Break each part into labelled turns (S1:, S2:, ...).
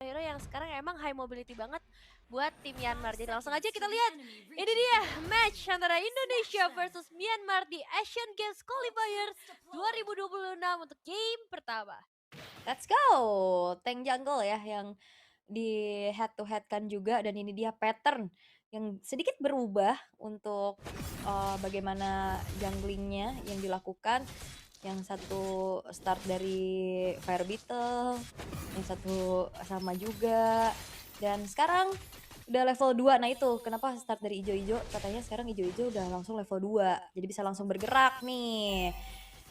S1: hero yang sekarang emang high mobility banget buat tim Myanmar. Jadi langsung aja kita lihat. Ini dia match antara Indonesia versus Myanmar di Asian Games Qualifier 2026 untuk game pertama.
S2: Let's go! Tank jungle ya yang di head to head kan juga dan ini dia pattern yang sedikit berubah untuk, bagaimana junglingnya yang dilakukan. Yang satu start dari Fire Beetle, yang satu sama juga, dan sekarang udah level 2. Nah itu kenapa start dari ijo-ijo, katanya sekarang ijo-ijo udah langsung level 2, jadi bisa langsung bergerak nih.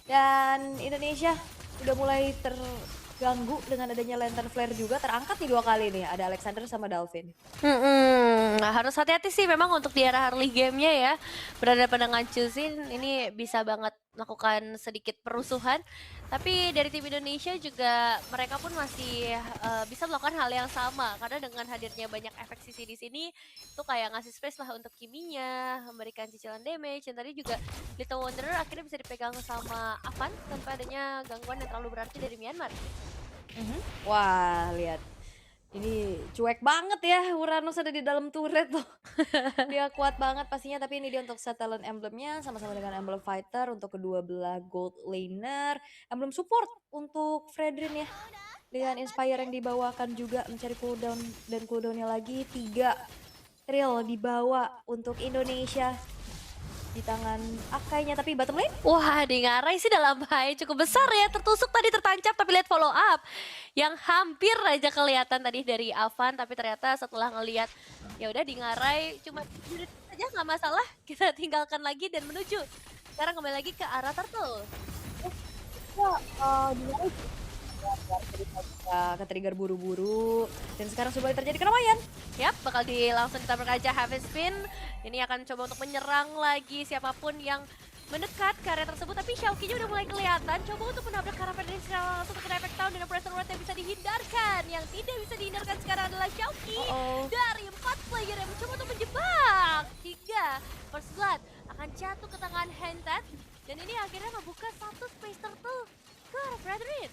S2: Dan Indonesia udah mulai terganggu dengan adanya Lantern Flare juga, terangkat nih 2 kali nih, ada Alexander sama Dalvin.
S1: Nah, harus hati-hati sih memang untuk di era early game-nya ya. Berhadapan dengan Chuzin ini bisa banget melakukan sedikit perusuhan. Tapi dari tim Indonesia juga mereka pun masih bisa melakukan hal yang sama karena dengan hadirnya banyak efek CC di sini itu kayak ngasih space lah untuk Kiminya, memberikan cicilan damage dan tadi juga Little Wanderer akhirnya bisa dipegang sama Avan tanpa adanya gangguan yang terlalu berarti dari Myanmar.
S2: Wah, lihat. Ini cuek banget ya, Uranus ada di dalam turret tuh. Dia kuat banget pastinya, tapi ini dia untuk set talent emblemnya sama-sama dengan emblem fighter untuk kedua belah gold laner. Emblem support untuk Fredrin ya. Dengan Inspire yang dibawakan juga mencari cooldown dan cooldownnya lagi 3 trill dibawa untuk Indonesia di tangan Akainya, tapi bottom lane
S1: Wah, di Ngarai sih dalam bahaya cukup besar ya. Tertusuk tadi tertancap, tapi lihat follow up. Yang hampir aja kelihatan tadi dari Avan, tapi ternyata setelah ngelihat ya udah di Ngarai cuma aja nggak masalah. Kita tinggalkan lagi dan menuju. Sekarang kembali lagi ke arah Turtle.
S2: ke trigger buru-buru dan sekarang sudah terjadi keramaian.
S1: Yap, bakal langsung ditabrak aja Heavy Spin. Ini akan coba untuk menyerang lagi siapapun yang mendekat ke area tersebut. Tapi Xiaoqinya udah mulai kelihatan. Coba untuk menabrak ke arah Fredrin secara langsung ke efek Town dan Pressure Word yang bisa dihindarkan. Yang tidak bisa dihindarkan sekarang adalah Xiaoqi. Dari 4 player yang mencoba untuk menjebak. 3 First Blood akan jatuh ke tangan Hentet. Dan ini akhirnya membuka satu Space Turtle ke arah Fredrin.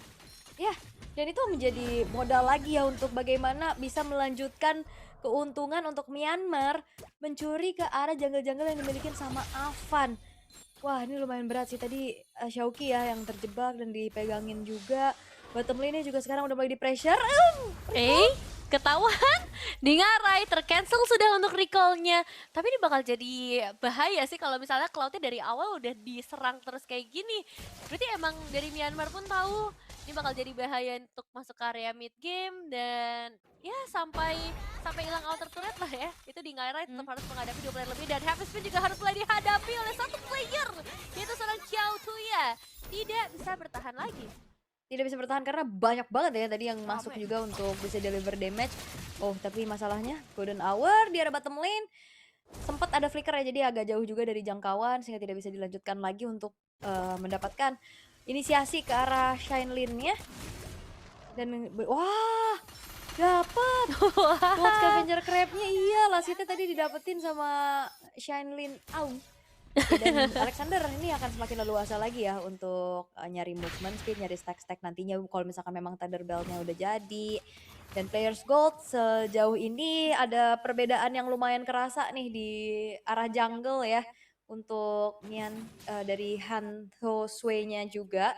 S2: Ya, dan itu menjadi modal lagi ya untuk bagaimana bisa melanjutkan keuntungan untuk Myanmar mencuri ke arah jungle-jungle yang dimiliki sama Avan. Wah, ini lumayan berat sih tadi Xiaoqi ya yang terjebak dan dipegangin juga. Bottom lane-nya juga sekarang udah mulai di-pressure.
S1: Ketahuan di Ngarai tercancel sudah untuk recall-nya. Tapi ini bakal jadi bahaya sih kalau misalnya Cloud-nya dari awal udah diserang terus kayak gini. Berarti emang dari Myanmar pun tahu ini bakal jadi bahaya untuk masuk ke area mid game dan ya sampai hilang outer turret lah ya. Itu di Ngarai tetap harus menghadapi 2 player lebih dan Heavy Spin juga harus mulai dihadapi oleh satu player yaitu seorang Xiao Tuya. Tidak bisa bertahan lagi.
S2: Tidak bisa bertahan karena banyak banget ya tadi yang masuk juga untuk bisa deliver damage. Oh, tapi masalahnya Golden Hour di arah bottom lane sempat ada flicker ya, jadi agak jauh juga dari jangkauan sehingga tidak bisa dilanjutkan lagi untuk mendapatkan inisiasi ke arah Shine Lane-nya. Dan wah, dapat Gold Scavenger Crab-nya. Iya, lasitnya tadi didapetin sama Shine Lane. Dan Alexander ini akan semakin leluasa lagi ya untuk nyari movement speed, nyari stack-stack nantinya kalau misalkan memang Thunder Belt-nya udah jadi. Dan Players Gold sejauh ini ada perbedaan yang lumayan kerasa nih di arah jungle ya. Untuk Nian dari Han Ho Sui-nya juga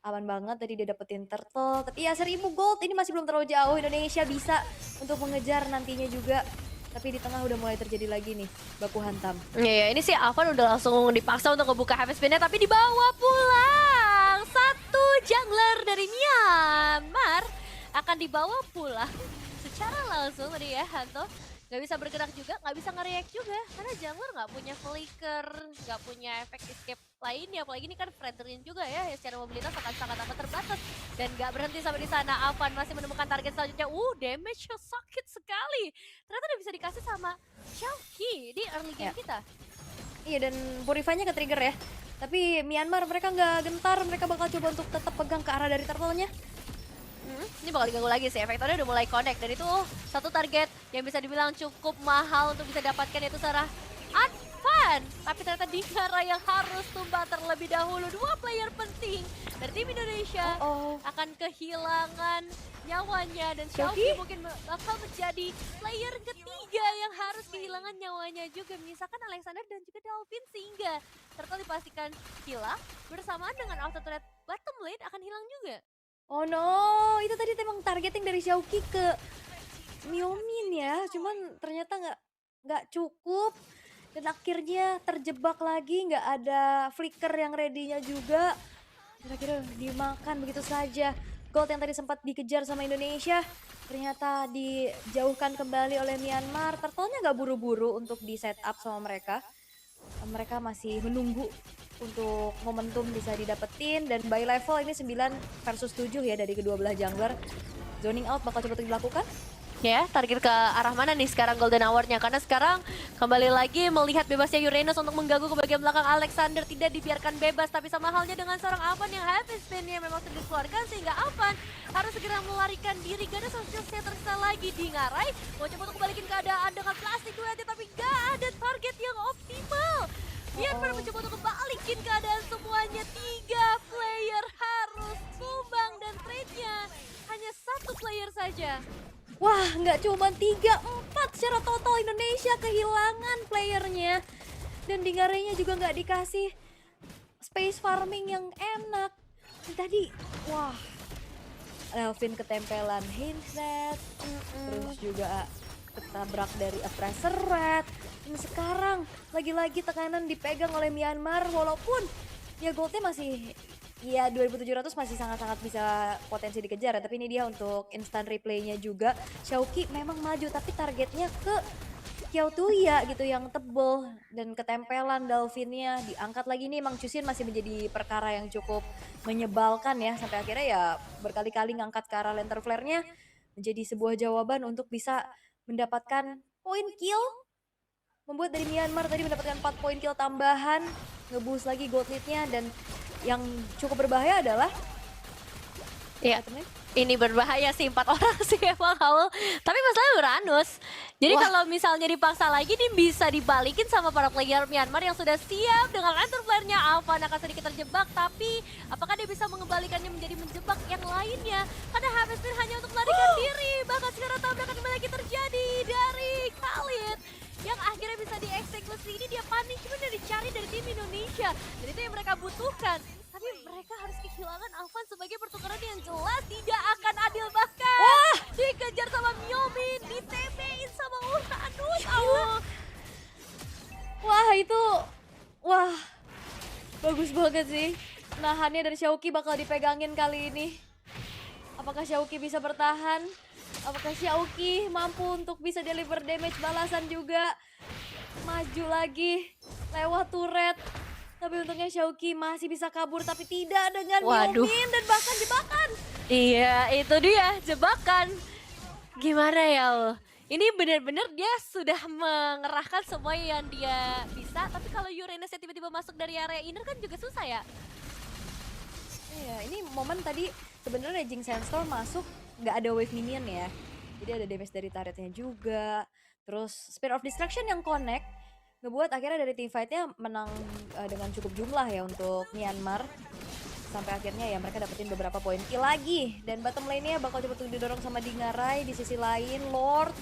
S2: aman banget tadi dia dapetin turtle. Tapi ya 1000 gold ini masih belum terlalu jauh. Indonesia bisa untuk mengejar nantinya juga. Tapi di tengah udah mulai terjadi lagi nih baku hantam.
S1: Iya, ini sih Avan udah langsung dipaksa untuk ngebuka Heavy Spin-nya tapi dibawa pulang. Satu jungler dari Myanmar akan dibawa pulang secara langsung tadi ya Hanto. Nggak bisa bergerak juga, nggak bisa nge-react juga karena jungler nggak punya flicker, nggak punya efek escape lainnya. Apalagi ini kan Fredrin juga ya, yang secara mobilitas akan sangat amat terbatas dan nggak berhenti sampai di sana. Avan masih menemukan target selanjutnya. Damage sakit sekali. Ternyata udah bisa dikasih sama Xiaoqi di early game kita.
S2: Iya, dan Purify-nya ke-trigger ya. Tapi Myanmar mereka nggak gentar, mereka bakal coba untuk tetap pegang ke arah dari turtle-nya.
S1: Ini bakal diganggu lagi sih, efektornya udah mulai connect. Dan itu satu target yang bisa dibilang cukup mahal untuk bisa dapatkan yaitu searah Advan. dibutuhkan. Tapi ternyata Dingara yang harus tumbang terlebih dahulu. Dua player penting dari tim Indonesia akan kehilangan nyawanya. Dan Xiaoqi mungkin bakal menjadi player ketiga yang harus kehilangan nyawanya juga. Menyisakan Alexander dan juga Dalvin, sehingga serta dipastikan Killa bersamaan dengan auto turret bottom lane akan hilang juga.
S2: Oh no, itu tadi emang targeting dari Xiaoqi ke Myomin ya, cuman ternyata nggak cukup dan akhirnya terjebak lagi, nggak ada flicker yang ready-nya juga. Kira-kira dimakan begitu saja. Gold yang tadi sempat dikejar sama Indonesia ternyata dijauhkan kembali oleh Myanmar. Turtle-nya nggak buru-buru untuk di setup sama mereka. Mereka masih menunggu untuk momentum bisa didapetin, dan by level ini 9 versus 7 ya dari kedua belah jungler. Zoning out bakal coba dilakukan.
S1: Ya, target ke arah mana nih sekarang Golden Hour-nya? Karena sekarang kembali lagi melihat bebasnya Uranus untuk mengganggu ke bagian belakang Alexander. Tidak dibiarkan bebas, tapi sama halnya dengan seorang Avan yang heavy spin-nya memang sudah dikeluarkan, sehingga Avan harus segera melarikan diri. Gak ada social tersisa lagi di Ngarai. Mau coba untuk kembalikan keadaan dengan plastik duetnya, tapi gak ada target yang optimal. Myanmar mencoba untuk kembalikan keadaan semuanya. 3 player harus tumbang dan trade-nya hanya 1 player saja.
S2: Wah, nggak cuma 3-4 secara total Indonesia kehilangan playernya. Dan Dingarenya juga nggak dikasih space farming yang enak. Dan tadi, wah, Elvin ketempelan Hindset, terus juga ketabrak dari Oppressor Red. Dan sekarang lagi-lagi tekanan dipegang oleh Myanmar, walaupun ya goldnya masih, ya 2700 masih sangat-sangat bisa potensi dikejar ya. Tapi ini dia untuk instant replaynya juga. Xiaoqi memang maju, tapi targetnya ke Kiautuya gitu yang tebel, dan ketempelan Dalvinnya. Diangkat lagi nih, Mang Chusin masih menjadi perkara yang cukup menyebalkan ya. Sampai akhirnya ya berkali-kali ngangkat ke arah lantern flare-nya menjadi sebuah jawaban untuk bisa mendapatkan poin kill. Membuat dari Myanmar tadi mendapatkan 4 poin kill tambahan, nge-boost lagi gold lead-nya. Dan yang cukup berbahaya adalah
S1: ini berbahaya sih, 4 orang sih emang Haul. Tapi masalahnya Uranus. Jadi kalau misalnya dipaksa lagi, ini bisa dibalikin sama para player Myanmar yang sudah siap dengan lantern flare-nya. Avan akan sedikit terjebak, tapi apakah dia bisa mengembalikannya menjadi menjebak yang lainnya? Karena Harvestin hanya untuk melarikan diri. Bahkan sekarang tabrakan kembali lagi terjadi dari Khalid, yang akhirnya bisa dieksekusi. Ini dia punishment yang dicari dari tim Indonesia, dan itu yang mereka butuhkan. Tapi mereka harus kehilangan Avan sebagai pertukaran yang jelas tidak akan adil. Bahkan dikejar sama Myomin, di-TP-in sama Uranus.
S2: Wah, bagus banget sih. Nahannya dari Xiaoqi bakal dipegangin kali ini. Apakah Xiaoqi bisa bertahan? Apakah Xiaoqi mampu untuk bisa deliver damage balasan juga? Maju lagi lewat turret. Tapi untungnya Xiaoqi masih bisa kabur, tapi tidak dengan Myomin dan bahkan jebakan.
S1: Iya, itu dia jebakan. Gimana ya? Ini benar-benar dia sudah mengerahkan semua yang dia bisa, tapi kalau Uranus tiba-tiba masuk dari area inner kan juga susah ya.
S2: Iya, ini momen tadi sebenarnya Jing Sandstorm masuk nggak ada wave minion ya. Jadi ada damage dari turretnya juga. Terus Spear of Destruction yang connect ngebuat akhirnya dari teamfight-nya menang dengan cukup jumlah ya untuk Myanmar. Sampai akhirnya ya mereka dapetin beberapa poin kill lagi. Dan bottom lane-nya bakal coba didorong sama Dingarai. Di sisi lain Lord,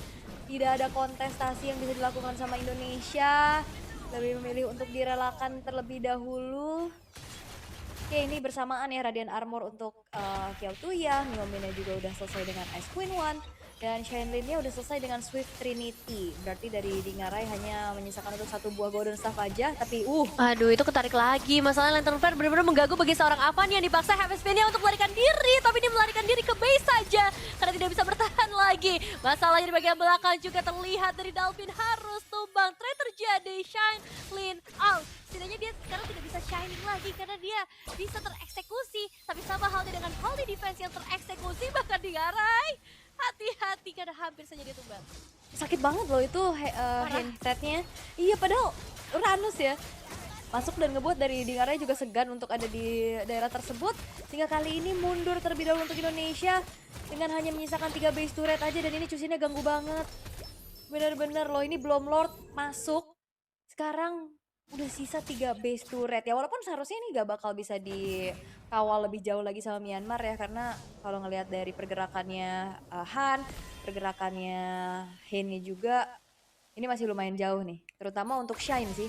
S2: tidak ada kontestasi yang bisa dilakukan sama Indonesia. Lebih memilih untuk direlakan terlebih dahulu. Oke, ini bersamaan ya Radiant Armor untuk Kiautuya. Myomin-nya juga udah selesai dengan Ice Queen One. Dan Shenlin-nya udah selesai dengan Swift Trinity. Berarti dari Dingarai hanya menyisakan untuk 1 buah Golden Staff aja. Tapi
S1: aduh, itu ketarik lagi. Masalahnya lantern flare benar-benar mengganggu bagi seorang Avan yang dipaksa heavy spin-nya untuk melarikan diri. Tapi dia melarikan diri ke base saja karena tidak bisa bertahan lagi. Masalahnya di bagian belakang juga terlihat dari Dalvin harus tumbang. Trade terjadi, Shenlin out. Setidaknya dia sekarang tidak bisa shining lagi karena dia bisa tereksekusi. Tapi sama halnya dengan Holy Defense yang tereksekusi, bahkan Dingarai hati-hati karena hampir saja dia tumbang.
S2: sakit banget loh itu handsetnya. Iya, padahal Uranus ya masuk dan ngebuat dari Dingarai juga segan untuk ada di daerah tersebut. Sehingga kali ini mundur terlebih dahulu untuk Indonesia dengan hanya menyisakan 3 base turret aja. Dan ini Chusinnya ganggu banget. Bener-bener loh, ini belum Lord masuk. Sekarang udah sisa 3 base turret ya, walaupun seharusnya ini nggak bakal bisa dikawal lebih jauh lagi sama Myanmar ya, karena kalau ngelihat dari pergerakannya, Han, pergerakannya Heinnya juga, ini masih lumayan jauh nih, terutama untuk Shine sih.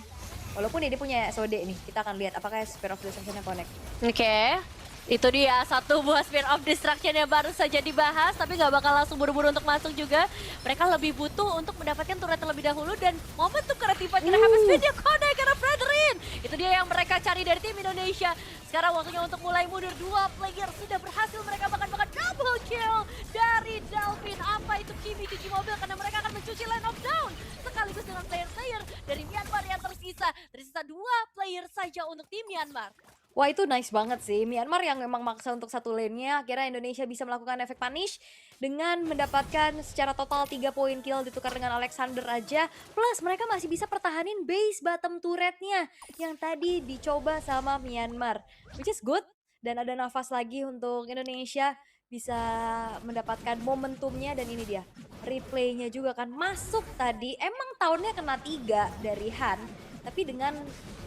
S2: Walaupun dia punya SOD nih, kita akan lihat apakah Spear of Destruction-nya connect.
S1: Oke, itu dia satu buah Spear of Destruction yang baru saja dibahas, tapi nggak bakal langsung buru-buru untuk masuk juga. Mereka lebih butuh untuk mendapatkan turret terlebih dahulu dan momentum karena tiba kira habis video connect karena Fredrin. Itu dia yang mereka cari dari tim Indonesia. Sekarang waktunya untuk mulai mundur, 2 player sudah berhasil mereka bahkan double kill dari Delvin. Apa itu Kimi cuci mobil karena mereka akan mencuci line of down sekaligus dengan player-player dari Myanmar yang tersisa. Tersisa 2 player saja untuk tim Myanmar.
S2: Wah itu nice banget sih, Myanmar yang memang maksa untuk satu lane-nya, akhirnya Indonesia bisa melakukan efek punish dengan mendapatkan secara total 3 poin kill ditukar dengan Alexander aja, plus mereka masih bisa pertahanin base bottom turretnya yang tadi dicoba sama Myanmar, which is good, dan ada nafas lagi untuk Indonesia bisa mendapatkan momentumnya, dan ini dia replaynya juga kan masuk tadi, emang tahunnya kena 3 dari Han, tapi dengan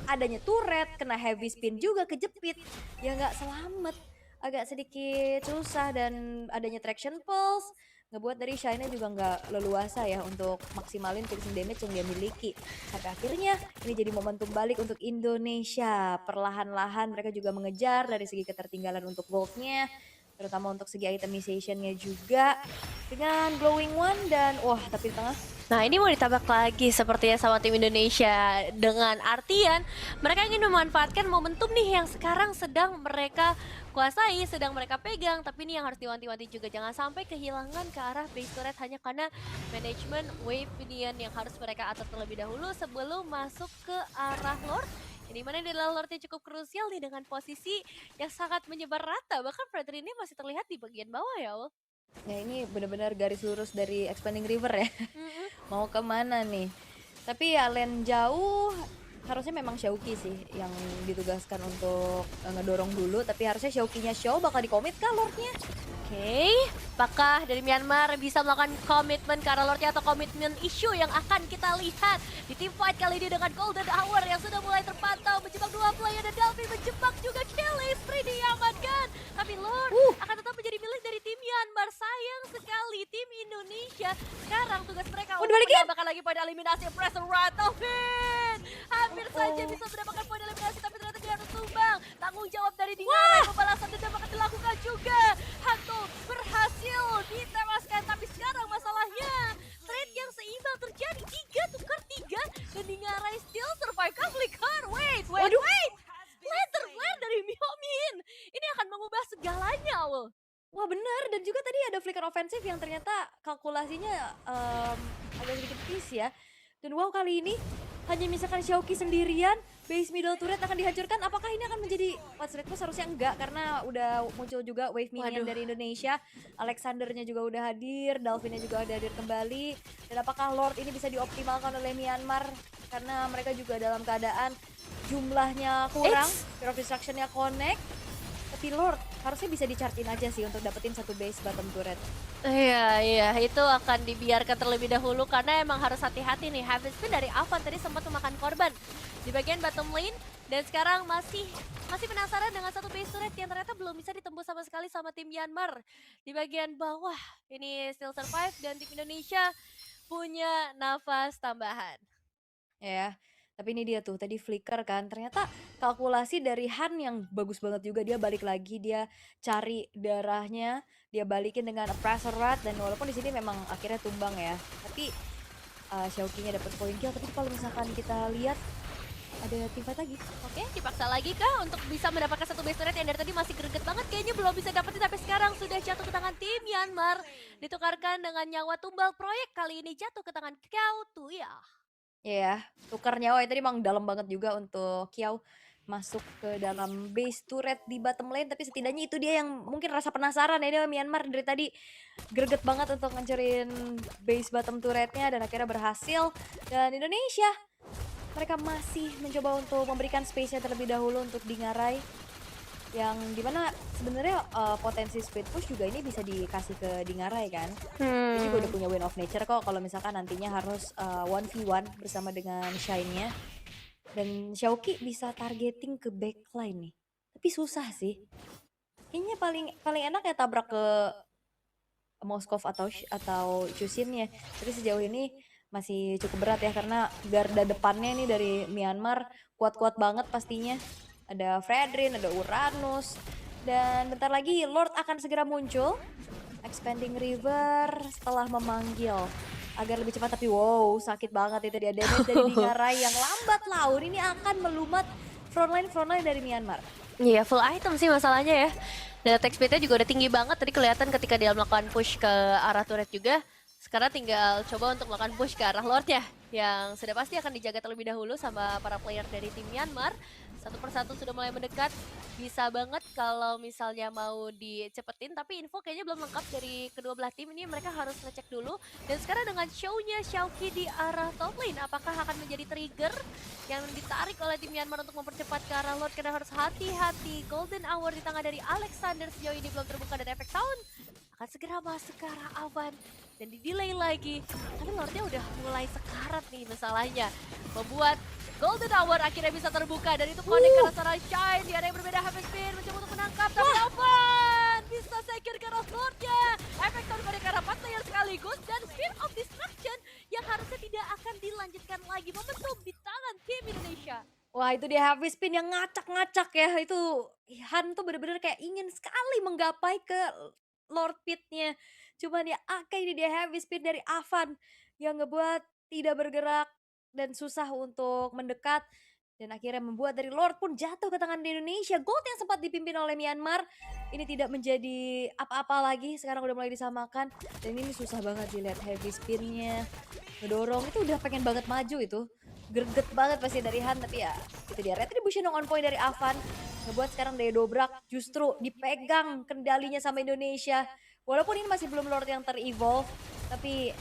S2: adanya turret, kena heavy spin juga kejepit, ya nggak selamat. Agak sedikit susah, dan adanya traction pulse ngebuat dari Shine juga nggak leluasa ya untuk maksimalin piercing damage yang dia miliki. Sampai akhirnya ini jadi momentum balik untuk Indonesia. Perlahan-lahan mereka juga mengejar dari segi ketertinggalan untuk goldnya, terutama untuk segi itemization-nya juga dengan glowing one, dan wah tapi di tengah.
S1: Nah ini mau ditambah lagi sepertinya sama tim Indonesia dengan artian mereka ingin memanfaatkan momentum nih yang sekarang sedang mereka kuasai, sedang mereka pegang. Tapi ini yang harus diwanti-wanti juga, jangan sampai kehilangan ke arah base turret hanya karena manajemen wave minion yang harus mereka atur terlebih dahulu sebelum masuk ke arah Lord. Ini mana adalah Lordnya cukup krusial nih dengan posisi yang sangat menyebar rata. Bahkan Fredrin ini masih terlihat di bagian bawah ya Ul.
S2: Ya ini benar-benar garis lurus dari Expanding River ya.
S1: Mm-mm.
S2: Mau kemana nih? Tapi ya lane jauh harusnya memang Xiaoqi sih yang ditugaskan untuk ngedorong dulu. Tapi harusnya Xiaoqinya Xiao bakal dikomit kah Lordnya?
S1: Oke, apakah dari Myanmar bisa melakukan komitmen ke arah Lordnya atau komitmen issue yang akan kita lihat di team fight kali ini dengan Golden Hour yang sudah mulai terpantau menjebak 2 player dan Delphi menjebak juga Kelly Spree diamankan. Tapi Lord akan tetap menjadi milik dari tim Myanmar. Sayang sekali tim Indonesia sekarang tugas mereka untuk menambahkan lagi poin eliminasi pressure run. Delvin hampir saja bisa mendapatkan poin eliminasi tapi ternyata dia harus tumbang. Tanggung jawab dari Dinara, pembalasan dendam akan dilakukan juga. Hantu berhasil ditewaskan, tapi sekarang masalahnya trade yang seimbang terjadi, 3 tukar 3 dan Dingarai still survive. Kamlikan, wait, laser flare dari Myomin ini akan mengubah segalanya Ul.
S2: Wah benar, dan juga tadi ada flicker offensive yang ternyata kalkulasinya agak sedikit miss ya. Dan wow, kali ini hanya misalkan Xiaoqi sendirian, base middle turret akan dihancurkan. Apakah ini akan menjadi what's red push? Harusnya enggak, karena udah muncul juga wave minion dari Indonesia. Alexandernya juga udah hadir, Delvinnya juga udah hadir kembali. Dan apakah Lord ini bisa dioptimalkan oleh Myanmar? Karena mereka juga dalam keadaan jumlahnya kurang, Fear of Destruction-nya connect. Tapi Lord harusnya bisa dichartin aja sih untuk dapetin satu base bottom turret.
S1: Iya, itu akan dibiarkan terlebih dahulu karena emang harus hati-hati nih. Heavy spin dari Avan tadi sempat memakan korban di bagian bottom lane dan sekarang masih penasaran dengan satu base turret yang ternyata belum bisa ditembus sama sekali sama tim Myanmar. Di bagian bawah ini still survive dan tim Indonesia punya nafas tambahan.
S2: Ya, tapi ini dia tuh tadi flicker kan, ternyata kalkulasi dari Han yang bagus banget juga, dia balik lagi, dia cari darahnya, dia balikin dengan pressure rod, dan walaupun di sini memang akhirnya tumbang ya, tapi Xiaoqinya dapat poin kill. Tapi kalau misalkan kita lihat ada team fight lagi.
S1: Oke, dipaksa lagi kah untuk bisa mendapatkan satu base turret yang dari tadi masih greget banget, kayaknya belum bisa dapetin tapi sekarang sudah jatuh ke tangan tim Myanmar. Ditukarkan dengan nyawa tumbal proyek, kali ini jatuh ke tangan Kiao Tuya.
S2: Ya, tukar nyawa itu emang dalam banget juga untuk Kiao masuk ke dalam base turret di bottom lane, tapi setidaknya itu dia yang mungkin rasa penasaran ya, dia Myanmar dari tadi greget banget untuk ngancurin base bottom turretnya dan akhirnya berhasil. Dan Indonesia, mereka masih mencoba untuk memberikan space-nya terlebih dahulu untuk Dingarai, yang dimana sebenarnya potensi speed push juga ini bisa dikasih ke Dingarai kan. Dia juga udah punya Wind of Nature kok kalau misalkan nantinya harus 1v1 bersama dengan Shine-nya. Dan Xiaoqi bisa targeting ke backline nih. Tapi susah sih. Kayaknya paling paling enak ya tabrak ke Moskov atau Chusinnya. Tapi sejauh ini masih cukup berat ya karena garda depannya nih dari Myanmar kuat-kuat banget pastinya. Ada Fredrin, ada Uranus, dan bentar lagi Lord akan segera muncul. Expanding River setelah memanggil agar lebih cepat, tapi wow sakit banget itu dia damage dari Dingarai yang lambat laun ini akan melumat frontline dari Myanmar.
S1: Iya, full item sih masalahnya ya. Dan attack speed-nya juga udah tinggi banget. Tadi kelihatan ketika dia melakukan push ke arah turret juga. Sekarang tinggal coba untuk melakukan push ke arah Lord-nya. Yang sudah pasti akan dijaga terlebih dahulu sama para player dari tim Myanmar. Satu persatu sudah mulai mendekat. Bisa banget kalau misalnya mau dicepetin. Tapi info kayaknya belum lengkap dari kedua belah tim. Ini mereka harus ngecek dulu. Dan sekarang dengan show-nya Xiaoqi di arah top lane. Apakah akan menjadi trigger yang ditarik oleh tim Myanmar untuk mempercepat ke arah Lord? Karena harus hati-hati. Golden Hour di tangan dari Alexander sejauh ini belum terbuka, dan efek sound akan segera masuk ke arah Avan dan di-delay lagi. Tapi Lordnya udah mulai sekarat nih masalahnya. Membuat Golden Hour akhirnya bisa terbuka, dan itu connect ke arah seorang Shine di area yang berbeda. HP Spin mencoba untuk menangkap, tapi Avan bisa secure ke arah Lordnya. Efek sound connect ke arah 4 player sekaligus, dan Spin of Destruction yang harusnya tidak akan dilanjutkan lagi. Momentum di tangan tim Indonesia.
S2: Wah itu dia Heavy Spin yang ngacak-ngacak ya, itu Han tuh bener-bener kayak ingin sekali menggapai ke Lord Pit-nya. Cuman ya ini dia Heavy Spin dari Avan yang ngebuat tidak bergerak dan susah untuk mendekat. Dan akhirnya membuat dari Lord pun jatuh ke tangan di Indonesia. Gold yang sempat dipimpin oleh Myanmar ini tidak menjadi apa-apa lagi, sekarang udah mulai disamakan. Dan ini susah banget dilihat Heavy Spin-nya ngedorong, itu udah pengen banget maju itu. Greget banget pasti dari Han, tapi ya itu dia retribution on point dari Avan ngebuat sekarang Daya Dobrak justru dipegang kendalinya sama Indonesia. Walaupun ini masih belum Lord yang ter-evolve, tapi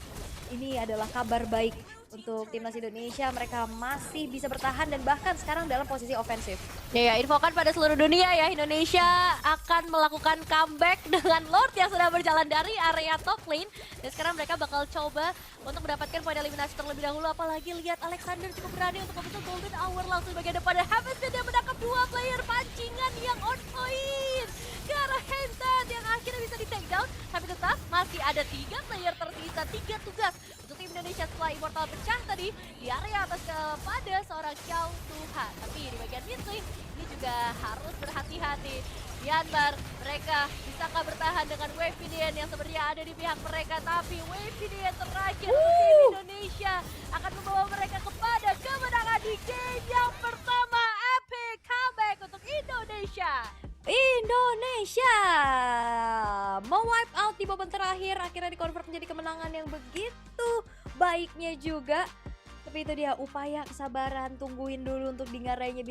S2: ini adalah kabar baik untuk timnas Indonesia. Mereka masih bisa bertahan dan bahkan sekarang dalam posisi ofensif.
S1: Ya, infokan pada seluruh dunia ya, Indonesia akan melakukan comeback dengan Lord yang sudah berjalan dari area top lane. Dan sekarang mereka bakal coba untuk mendapatkan poin eliminasi terlebih dahulu. Apalagi lihat Alexander cukup berani untuk membentuk Golden Hour langsung bagian depan. Dan Haven dia menangkap dua player pancingan yang on point ke arah Hentan yang akhirnya bisa di take down. Tapi tetap masih ada 3 player tersisa, 3 tugas untuk tim Indonesia setelah Immortal pecah tadi di area atas kepada seorang Xiao Tuhan. Tapi di bagian mid lane ini juga harus berhati-hati. Myanmar, mereka bisakah bertahan dengan Wave Indian yang sebenarnya ada di pihak mereka, tapi Wave Indian terakhir untuk tim Indonesia akan membawa mereka kepada kemenangan di game yang pertama. Epic comeback untuk Indonesia.
S2: Indonesia mewipe out di babak terakhir, akhirnya dikonvert menjadi kemenangan yang begitu baiknya juga. Tapi itu dia upaya kesabaran, tungguin dulu untuk Dingarainya bisa